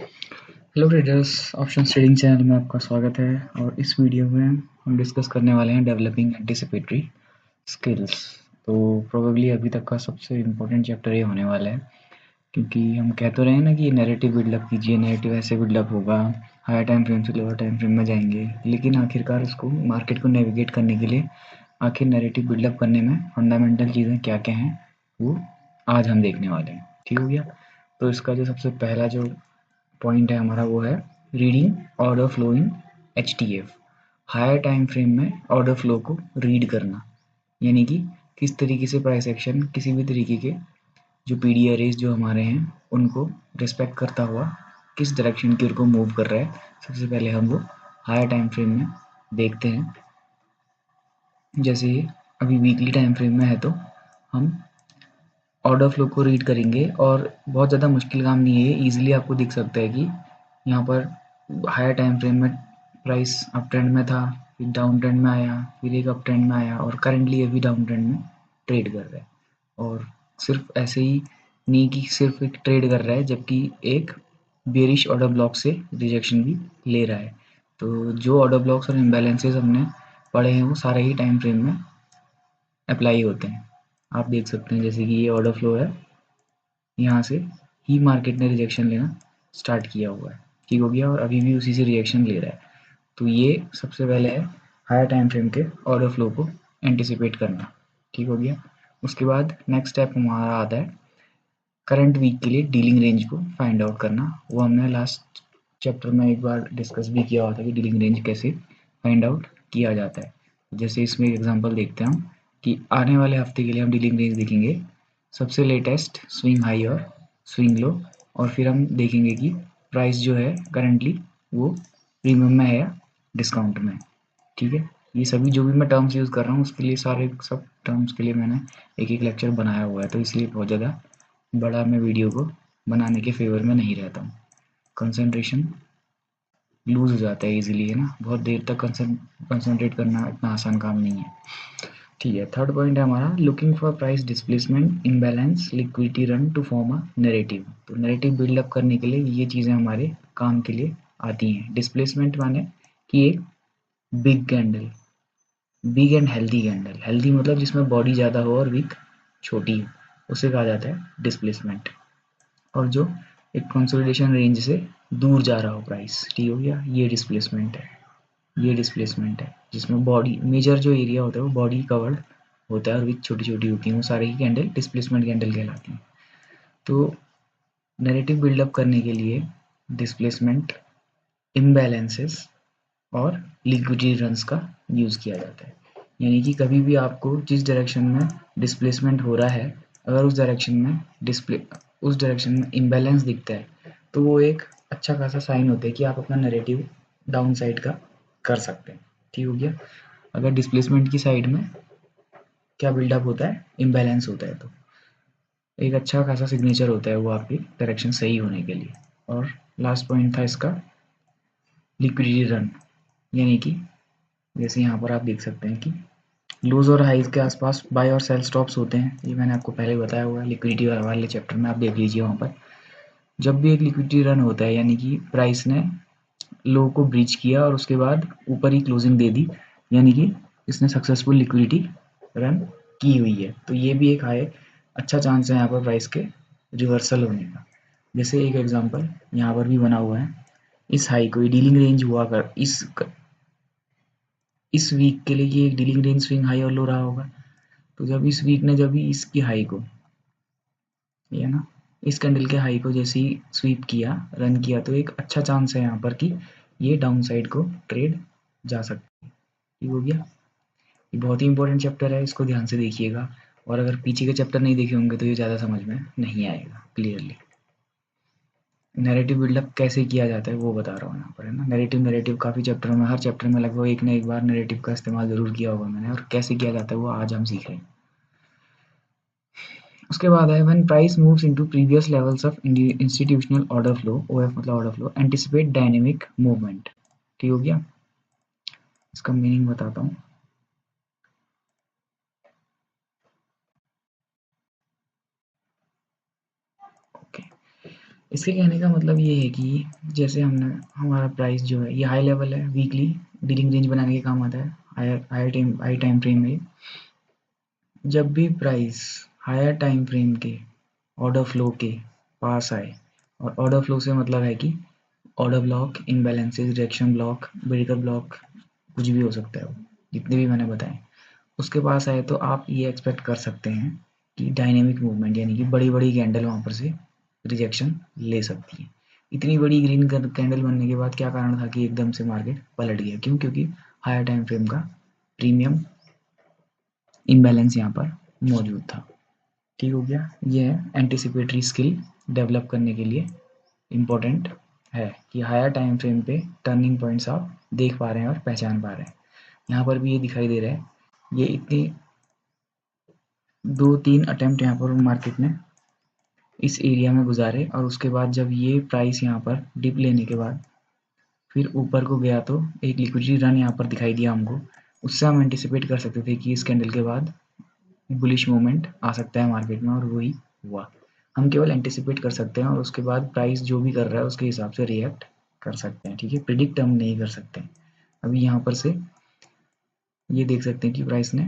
Hello traders, option trading channel में आपका स्वागत है। और इस वीडियो में हम डिस्कस करने वाले हैं डेवलपिंग एंटिसिपेटरी स्किल्स। तो प्रोबेबली अभी तक का सबसे इम्पोर्टेंट चैप्टर ये होने वाला है, क्योंकि हम कह तो रहे हैं ना कि नैरेटिव बिल्डअप कीजिए, नैरेटिव ऐसे बिल्डअप होगा, हायर टाइम फ्रेम से लोअर टाइम फ्रेम में जाएंगे, लेकिन आखिरकार इसको मार्केट को नेविगेट करने के लिए आखिर नैरेटिव बिल्डअप करने में फंडामेंटल चीज़ें क्या क्या हैं वो आज हम देखने वाले हैं। ठीक हो गया। तो इसका जो सबसे पहला जो पॉइंट है हमारा वो है reading order flow in HTF। Higher time frame में ऑर्डर फ्लो को रीड करना, यानी कि किस तरीके से प्राइस एक्शन किसी भी तरीके के जो PD अरेज जो हमारे हैं उनको रिस्पेक्ट करता हुआ किस डायरेक्शन की ओर को मूव कर रहा है, सबसे पहले हम वो हायर टाइम फ्रेम में देखते हैं। जैसे अभी वीकली टाइम फ्रेम में है तो हम ऑर्डर फ्लो को रीड करेंगे, और बहुत ज़्यादा मुश्किल काम नहीं है, ईजिली आपको दिख सकता है कि यहाँ पर हायर टाइम फ्रेम में प्राइस अप ट्रेंड में था, फिर डाउन ट्रेंड में आया, फिर एक अप ट्रेंड में आया, और करंटली अभी डाउन ट्रेंड में ट्रेड कर रहा है। और सिर्फ ऐसे ही नहीं कि सिर्फ एक ट्रेड कर रहा है, जबकि एक बेरिश ऑर्डर ब्लॉक से रिजेक्शन भी ले रहा है। तो जो ऑर्डर ब्लॉक्स और इम्बैलेंसेस हमने पढ़े हैं वो सारे ही टाइम फ्रेम में अप्लाई होते हैं। आप देख सकते हैं जैसे कि ये ऑर्डर फ्लो है, यहाँ से ही मार्केट ने रिजेक्शन लेना स्टार्ट किया हुआ है। ठीक हो गया, और अभी भी उसी से रिजेक्शन ले रहा है। तो ये सबसे पहले है हायर टाइम फ्रेम के ऑर्डर फ्लो को एंटिसिपेट करना। ठीक हो गया। उसके बाद नेक्स्ट स्टेप हमारा आता है करंट वीक के लिए डीलिंग रेंज को फाइंड आउट करना। वो हमने लास्ट चैप्टर में एक बार डिस्कस भी किया हुआ था कि डीलिंग रेंज कैसे फाइंड आउट किया जाता है। जैसे इसमें एक एग्जांपल देखते हैं हम कि आने वाले हफ्ते के लिए हम डीलिंग रेंज देखेंगे, सबसे लेटेस्ट स्विंग हाई और स्विंग लो, और फिर हम देखेंगे कि प्राइस जो है करंटली वो प्रीमियम में है या डिस्काउंट में। ठीक है। ये सभी जो भी मैं टर्म्स यूज़ कर रहा हूँ उसके लिए सारे सब टर्म्स के लिए मैंने एक एक लेक्चर बनाया हुआ है, तो इसलिए बहुत ज़्यादा बड़ा मैं वीडियो को बनाने के फेवर में नहीं रहता हूँ। कंसंट्रेशन लूज हो जाता है इजीली, है ना, बहुत देर तक कंसंट्रेट करना इतना आसान काम नहीं है। ठीक है। थर्ड पॉइंट है हमारा looking for price displacement imbalance liquidity run to form a narrative. तो नैरेटिव बिल्डअप करने के लिए ये चीज़ें हमारे काम के लिए आती हैं। डिस्प्लेसमेंट माने कि एक big candle, big and healthy candle, healthy मतलब जिसमें बॉडी ज़्यादा हो और वीक छोटी हो, उसे कहा जाता है डिस्प्लेसमेंट। और जो एक कंसोलिडेशन रेंज से दूर जा रहा हो प्राइस, ठीक हो गया, ये डिस्प्लेसमेंट है। ये डिस्प्लेसमेंट है जिसमें बॉडी मेजर जो एरिया होता है वो बॉडी कवर्ड होता है और विच छोटी छोटी होती हैं, वो सारे ही कैंडल डिस्प्लेसमेंट कैंडल कहलाती हैं। तो नैरेटिव बिल्डअप करने के लिए डिस्प्लेसमेंट, इम्बैलेंसेस और लिक्विडिटी रन्स का यूज़ किया जाता है। यानी कि कभी भी आपको जिस डायरेक्शन में डिस्प्लेसमेंट हो रहा है, अगर उस डायरेक्शन में इम्बैलेंस दिखता है तो वो एक अच्छा खासा साइन होता है कि आप अपना नैरेटिव डाउन साइड का कर सकते हैं। ठीक हो गया। अगर डिस्प्लेसमेंट की साइड में क्या बिल्डअप होता है, इम्बैलेंस होता है, तो एक अच्छा खासा सिग्नेचर होता है वो आपकी डायरेक्शन सही होने के लिए। और लास्ट पॉइंट था इसका लिक्विडिटी रन, यानी कि जैसे यहाँ पर आप देख सकते हैं कि लोज और हाइज के आसपास बाय और सेल स्टॉप्स होते हैं। ये मैंने आपको पहले बताया हुआ है लिक्विडिटी वाले चैप्टर में, आप देख लीजिए वहाँ पर। जब भी एक लिक्विडिटी रन होता है यानी कि प्राइस ने लो को ब्रीच किया और उसके बाद ऊपर ही क्लोजिंग दे दी, यानी कि इसने सक्सेसफुल लिक्विडिटी रन की हुई है। तो ये भी एक हाई अच्छा चांस है यहाँ पर प्राइस के रिवर्सल होने का। जैसे एक एग्जांपल यहाँ पर भी बना हुआ है, इस हाई को डीलिंग रेंज हुआ कर इस वीक के लिए ये एक डीलिंग रेंज स्विंग हाई और लो रहा होगा। तो जब इस वीक ने जब भी इसकी हाई को, ये ना, इस कैंडल के हाई को जैसे ही स्वीप किया, रन किया, तो एक अच्छा चांस है यहाँ पर कि ये डाउन साइड को ट्रेड जा सकती है। ठीक हो गया। ये बहुत ही इंपॉर्टेंट चैप्टर है, इसको ध्यान से देखिएगा। और अगर पीछे के चैप्टर नहीं देखे होंगे तो ये ज़्यादा समझ में नहीं आएगा क्लियरली। नैरेटिव बिल्डअप कैसे किया जाता है वो बता रहा हूँ यहाँ पर, है ना। नैरेटिव काफ़ी चैप्टरों में, हर चैप्टर में लगभग एक ना एक बार नैरेटिव का इस्तेमाल ज़रूर किया होगा मैंने, और कैसे किया जाता है वो आज हम सीख रहे हैं। उसके बाद है when price moves into previous levels of institutional order flow, OF मतलब order flow, anticipate dynamic movement. ठीक हो गया। इसका मीनिंग बताता हूँ। ओके। इसके कहने का मतलब ये है कि जैसे हमने हमारा प्राइस जो है ये हाई लेवल है, वीकली डीलिंग रेंज बनाने के काम आता है, हाई टाइम फ्रेम में। जब भी प्राइस हायर टाइम फ्रेम के ऑर्डर फ्लो के पास आए, और ऑर्डर फ्लो से मतलब है कि order block, imbalances, reaction block, breaker block, कुछ भी हो सकता है वो, जितने भी मैंने बताए, उसके पास आए तो आप ये एक्सपेक्ट कर सकते हैं कि डायनेमिक मूवमेंट यानी कि बड़ी बड़ी कैंडल वहाँ पर से रिजेक्शन ले सकती है। इतनी बड़ी ग्रीन कैंडल बनने के बाद क्या कारण था कि एकदम से मार्केट पलट गया? क्यों? क्योंकि हायर टाइम फ्रेम का प्रीमियम इम्बैलेंस यहाँ पर मौजूद था। ठीक हो गया? ये है एंटिसिपेटरी स्किल डेवलप करने के लिए इम्पोर्टेंट है कि हायर टाइम फ्रेम पे टर्निंग पॉइंट्स आप देख पा रहे हैं और पहचान पा रहे हैं। यहाँ पर भी ये दिखाई दे रहा है, ये इतनी 2-3 अटेम्प्ट यहाँ पर मार्केट ने इस एरिया में गुजारे, और उसके बाद जब ये प्राइस यहाँ पर डिप लेने के बाद फिर ऊपर को गया तो एक लिक्विडिटी रन यहाँ पर दिखाई दिया हमको। उससे हम एंटिसिपेट कर सकते थे कि इस कैंडल के बाद बुलिश मूवमेंट आ सकता है मार्केट में, और वही हुआ। हम केवल एंटिसिपेट कर सकते हैं और उसके बाद प्राइस जो भी कर रहा है उसके हिसाब से रिएक्ट कर सकते हैं। ठीक है, प्रिडिक्ट हम नहीं कर सकते। अभी यहाँ पर से ये देख सकते हैं कि प्राइस ने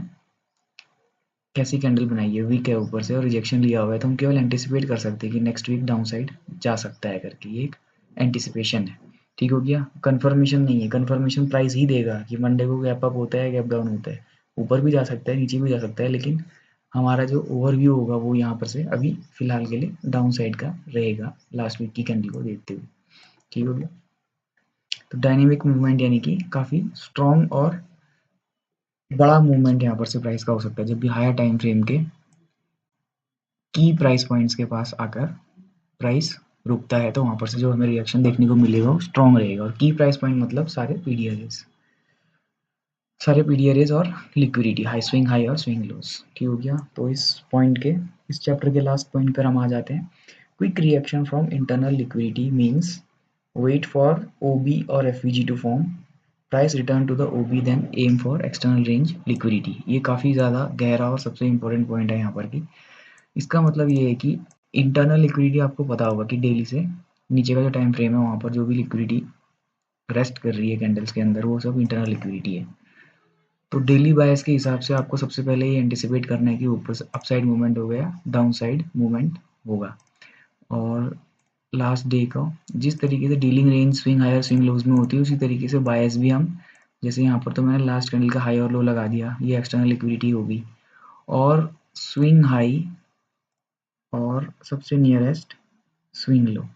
कैसी कैंडल बनाई है, वीक है ऊपर से और रिजेक्शन लिया हुआ है, तो हम केवल एंटिसिपेट कर सकते हैं कि नेक्स्ट वीक डाउन साइड जा सकता है करके। ये एक एंटिसिपेशन है। ठीक हो गया? कंफर्मेशन नहीं है, कंफर्मेशन प्राइस ही देगा कि मंडे को गैप अप होता है, गैप डाउन होता है, ऊपर भी जा सकता है, नीचे भी जा सकता है, लेकिन हमारा जो ओवरव्यू होगा वो यहाँ पर से अभी फिलहाल के लिए डाउन साइड का रहेगा लास्ट वीक की कैंडल को देखते हुए। ठीक हो गया? तो डायनेमिक मूवमेंट यानी कि काफ़ी स्ट्रॉन्ग और बड़ा मूवमेंट यहाँ पर से प्राइस का हो सकता है जब भी हायर टाइम फ्रेम के की प्राइस पॉइंट्स के पास आकर प्राइस रुकता है, तो वहाँ पर से जो हमें रिएक्शन देखने को मिलेगा वो स्ट्रॉन्ग रहेगा। और की प्राइस पॉइंट मतलब सारे पीडीआरएज और लिक्विडिटी, हाई स्विंग हाई और स्विंग लोस। ठीक हो गया? तो इस चैप्टर के लास्ट पॉइंट पर हम आ जाते हैं। Quick reaction from internal liquidity means wait for OB और FVG to form, price return to the OB then aim for external range liquidity. ये काफ़ी ज़्यादा गहरा और सबसे इंपॉर्टेंट पॉइंट है यहाँ पर कि इसका मतलब ये है कि इंटरनल लिक्विडिटी आपको पता होगा कि डेली से नीचे का जो टाइम फ्रेम है वहाँ पर जो भी लिक्विडिटी रेस्ट कर रही है कैंडल्स के अंदर वो सब इंटरनल लिक्विडिटी है। तो डेली बायस के हिसाब से आपको सबसे पहले ये एंटिसिपेट करना है कि ऊपर से अपसाइड मूवमेंट हो गया, डाउन साइड मूवमेंट होगा। और लास्ट डे का जिस तरीके से डीलिंग रेंज स्विंग हाई और स्विंग लोज में होती है उसी तरीके से बायस भी हम, जैसे यहाँ पर तो मैंने लास्ट कैंडल का हाई और लो लगा दिया, ये एक्सटर्नल लिक्विडिटी होगी, और स्विंग हाई और सबसे नियरेस्ट स्विंग लो,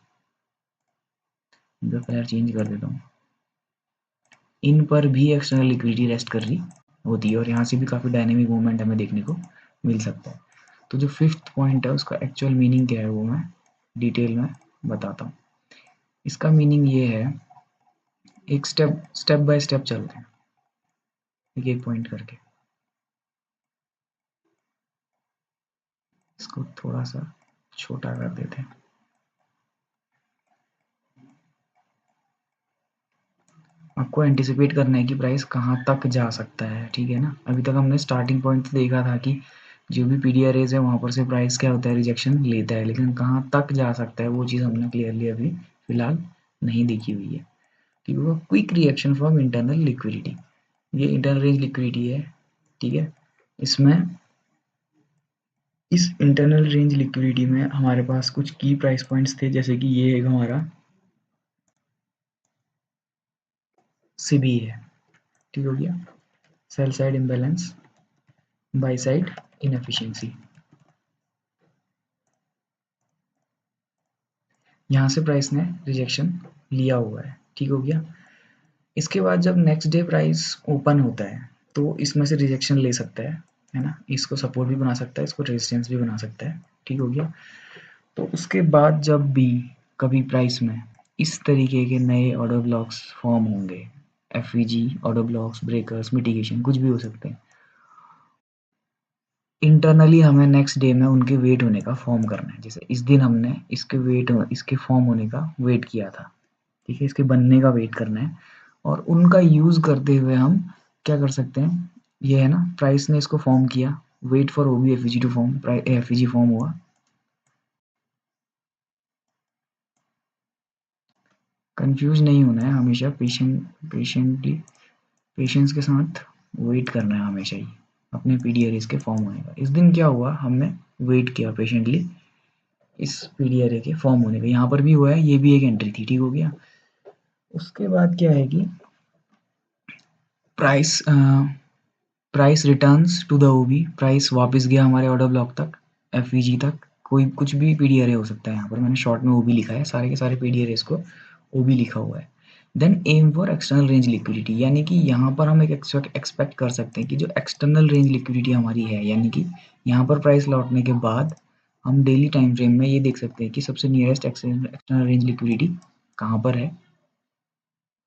इनका कलर चेंज कर देता हूँ, इन पर भी एक्सटर्नल लिक्विडिटी रेस्ट कर रही होती है और यहाँ से भी काफ़ी डायनेमिक मूवमेंट हमें देखने को मिल सकता है। तो जो फिफ्थ पॉइंट है उसका एक्चुअल मीनिंग क्या है वो मैं डिटेल में बताता हूँ। इसका मीनिंग ये है, एक स्टेप बाय स्टेप चलते हैं, एक एक पॉइंट करके। इसको थोड़ा सा छोटा कर देते हैं। आपको एंटिसिपेट करना है कि प्राइस कहाँ तक जा सकता है। ठीक है ना? अभी तक हमने स्टार्टिंग पॉइंट देखा था कि जो भी पीडीआरएज है वहाँ पर से प्राइस क्या होता है, रिजेक्शन लेता है, लेकिन कहाँ तक जा सकता है वो चीज़ हमने क्लियरली अभी फिलहाल नहीं देखी हुई है। ठीक है? Quick reaction from internal liquidity, ये इंटरनल रेंज लिक्विडिटी है। ठीक है? इसमें इस इंटरनल रेंज लिक्विडिटी में हमारे पास कुछ की प्राइस पॉइंट्स थे, जैसे कि ये एक हमारा सीबी है। ठीक हो गया? Sell side imbalance, by side inefficiency. यहाँ से प्राइस ने रिजेक्शन लिया हुआ है। ठीक हो गया? इसके बाद जब नेक्स्ट डे प्राइस ओपन होता है तो इसमें से रिजेक्शन ले सकता है ना? इसको सपोर्ट भी बना सकता है, इसको रेजिस्टेंस भी बना सकता है। ठीक हो गया? तो उसके बाद जब भी कभी प्राइस में इस तरीके के नए ऑर्डर ब्लॉक्स फॉर्म होंगे, FVG order blocks, breakers, mitigation, कुछ भी हो सकते हैं, इंटरनली हमें नेक्स्ट डे में उनके वेट होने का फॉर्म करना है। जैसे इस दिन हमने इसके फॉर्म होने का वेट किया था, ठीक है, इसके बनने का वेट करना है, और उनका यूज करते हुए हम क्या कर सकते हैं, ये है ना, प्राइस ने इसको फॉर्म किया, wait for OB FVG to form, FVG form हुआ, कंफ्यूज नहीं होना है, हमेशा पेशेंस के साथ वेट करना है हमेशा ही अपने पीडी एरेज के फॉर्म होने का। इस दिन क्या हुआ, हमने वेट किया पेशेंटली इस पीडी एरे के फॉर्म होने का, यहाँ पर भी हुआ है, ये भी एक एंट्री थी, ठीक हो गया। उसके बाद क्या है कि price returns to the OB, price वापस गया हमारे ऑर्डर ब्लॉक तक, एफवीजी तक, कोई कुछ भी पीडी एरे हो सकता है, यहाँ पर मैंने शॉर्ट में ओबी लिखा है, सारे के सारे पीडी एरेज को ओबी लिखा हुआ है। Then aim for external range liquidity, यानी कि यहाँ पर हम एक एक्सपेक्ट कर सकते हैं कि जो एक्सटर्नल रेंज लिक्विडिटी हमारी है, यानी कि यहाँ पर प्राइस लौटने के बाद हम डेली टाइम फ्रेम में ये देख सकते हैं कि सबसे नियरेस्ट एक्सटर्नल रेंज लिक्विडिटी कहाँ पर है।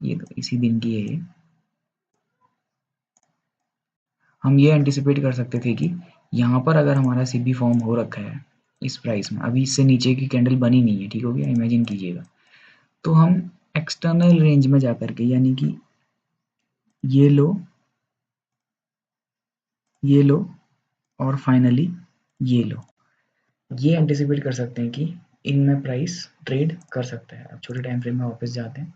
ये तो इसी दिन की है ये। हम ये एंटिसिपेट कर सकते थे कि यहाँ पर अगर हमारा सीबी फॉर्म हो रखा है इस प्राइस में, अभी इससे नीचे की कैंडल बनी नहीं है, ठीक हो गया, इमेजिन कीजिएगा, तो हम एक्सटर्नल रेंज में जाकर के, यानी कि ये लो और फाइनली ये लो, ये एंटिसिपेट कर सकते हैं कि इनमें प्राइस ट्रेड कर सकता है। अब छोटे टाइम फ्रेम में वापस जाते हैं,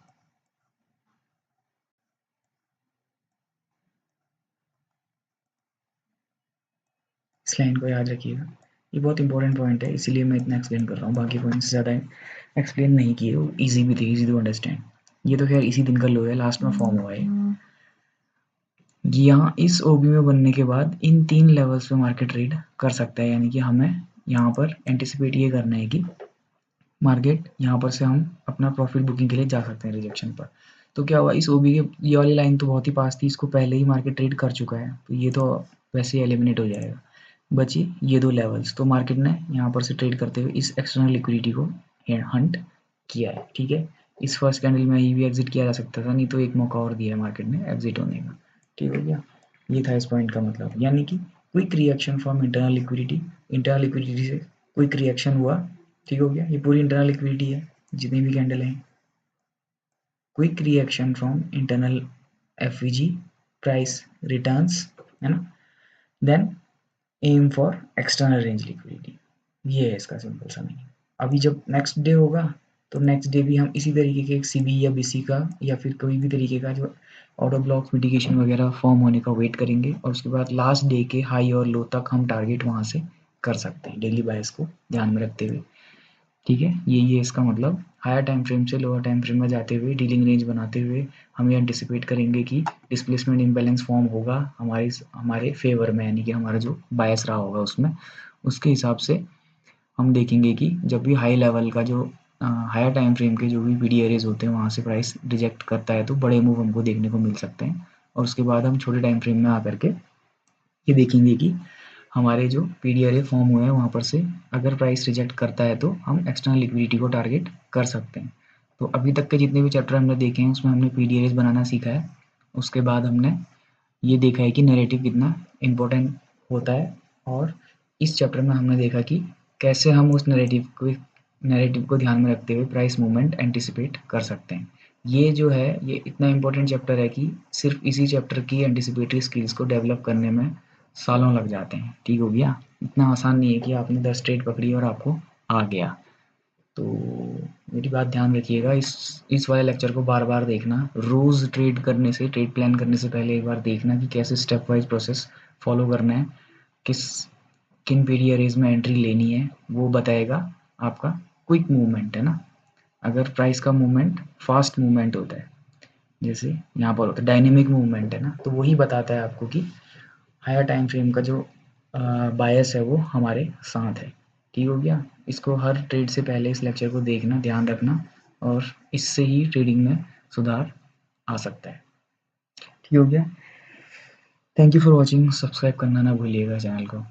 इस लाइन को याद रखिएगा, ये बहुत इंपॉर्टेंट पॉइंट है, इसीलिए मैं इतना एक्सप्लेन कर रहा हूँ, बाकी पॉइंट से ज़्यादा एक्सप्लेन नहीं किए, वो ईजी भी थे, ईजी टू अंडरस्टैंड। ये तो खैर इसी दिन का लो है, लास्ट में फॉर्म हुआ है। यहाँ इस ओबी में बनने के बाद इन 3 लेवल्स पे मार्केट ट्रेड कर सकता है, यानी कि हमें यहाँ पर एंटिसिपेट ये करना है कि मार्केट यहाँ पर से हम अपना प्रॉफिट बुकिंग के लिए जा सकते हैं रिजेक्शन पर। तो क्या हुआ, इस ओबी के ये वाली लाइन तो बहुत ही पास थी, इसको पहले ही मार्केट ट्रेड कर चुका है, तो ये तो वैसे ही एलिमिनेट हो जाएगा, बची ये 2 लेवल्स। तो मार्केट ने यहाँ पर से ट्रेड करते हुए इस एक्सटर्नल लिक्विडिटी को हंट किया है, ठीक है। इस फर्स्ट कैंडल में ही भी एग्जिट किया जा सकता था, नहीं तो एक मौका और दिया है मार्केट ने एग्जिट होने का, ठीक हो गया। ये था इस पॉइंट का मतलब, यानी कि quick reaction from internal liquidity से क्विक रिएक्शन हुआ, ठीक हो गया। ये पूरी इंटरनल लिक्विडिटी है, जितनी भी कैंडल हैं, quick reaction from internal FVG, price returns, है ना, then aim for external range liquidity, ये है इसका सिंपल सा मीनिंग। अभी जब नेक्स्ट डे होगा तो नेक्स्ट डे भी हम इसी तरीके के एक सीबी या बीसी का या फिर कोई भी तरीके का जो ऑर्डर ब्लॉक मिटिगेशन वगैरह फॉर्म होने का वेट करेंगे, और उसके बाद लास्ट डे के हाई और लो तक हम टारगेट वहाँ से कर सकते हैं डेली बायस को ध्यान में रखते हुए, ठीक है। ये इसका मतलब हायर टाइम फ्रेम से लोअर टाइम फ्रेम में जाते हुए डीलिंग रेंज बनाते हुए हम ये एंटिसिपेट करेंगे कि डिस्प्लेसमेंट इम्बैलेंस फॉर्म होगा हमारे फेवर में, यानी कि हमारा जो बायस रहा होगा उसमें, उसके हिसाब से हम देखेंगे कि जब भी हाई लेवल का जो हायर टाइम फ्रेम के जो भी पीडी एरियाज होते हैं वहाँ से प्राइस रिजेक्ट करता है तो बड़े मूव हमको देखने को मिल सकते हैं, और उसके बाद हम छोटे टाइम फ्रेम में आकर के ये देखेंगे कि हमारे जो पीडी एरिया फॉर्म हुए हैं वहाँ पर से अगर प्राइस रिजेक्ट करता है तो हम एक्सटर्नल लिक्विडिटी को टारगेट कर सकते हैं। तो अभी तक के जितने भी चैप्टर हमने देखे हैं उसमें हमने पीडी एरियाज बनाना सीखा है, उसके बाद हमने ये देखा है कि नैरेटिव कितना इम्पोर्टेंट होता है, और इस चैप्टर में हमने देखा कि कैसे हम उस नैरेटिव को ध्यान में रखते हुए प्राइस मूवमेंट एंटिसिपेट कर सकते हैं। ये जो है ये इतना इम्पोर्टेंट चैप्टर है कि सिर्फ इसी चैप्टर की एंटिसिपेटरी स्किल्स को डेवलप करने में सालों लग जाते हैं, ठीक हो गया। इतना आसान नहीं है कि आपने 10 ट्रेड पकड़ी और आपको आ गया। तो मेरी बात ध्यान रखिएगा, इस वाले लेक्चर को बार बार देखना, रोज़ ट्रेड प्लान करने से पहले एक बार देखना कि कैसे स्टेप वाइज प्रोसेस फॉलो करना है, किस किन पीडी एरेज में एंट्री लेनी है, वो बताएगा आपका क्विक मूवमेंट, है ना। अगर प्राइस का मूवमेंट फास्ट मूवमेंट होता है, जैसे यहाँ पर होता है डायनेमिक मूवमेंट, है ना, तो वही बताता है आपको कि हायर टाइम फ्रेम का जो बायस है वो हमारे साथ है, ठीक हो गया। इसको हर ट्रेड से पहले इस लेक्चर को देखना, ध्यान रखना, और इससे ही ट्रेडिंग में सुधार आ सकता है, ठीक हो गया। Thank you for watching, subscribe करना ना भूलिएगा चैनल को।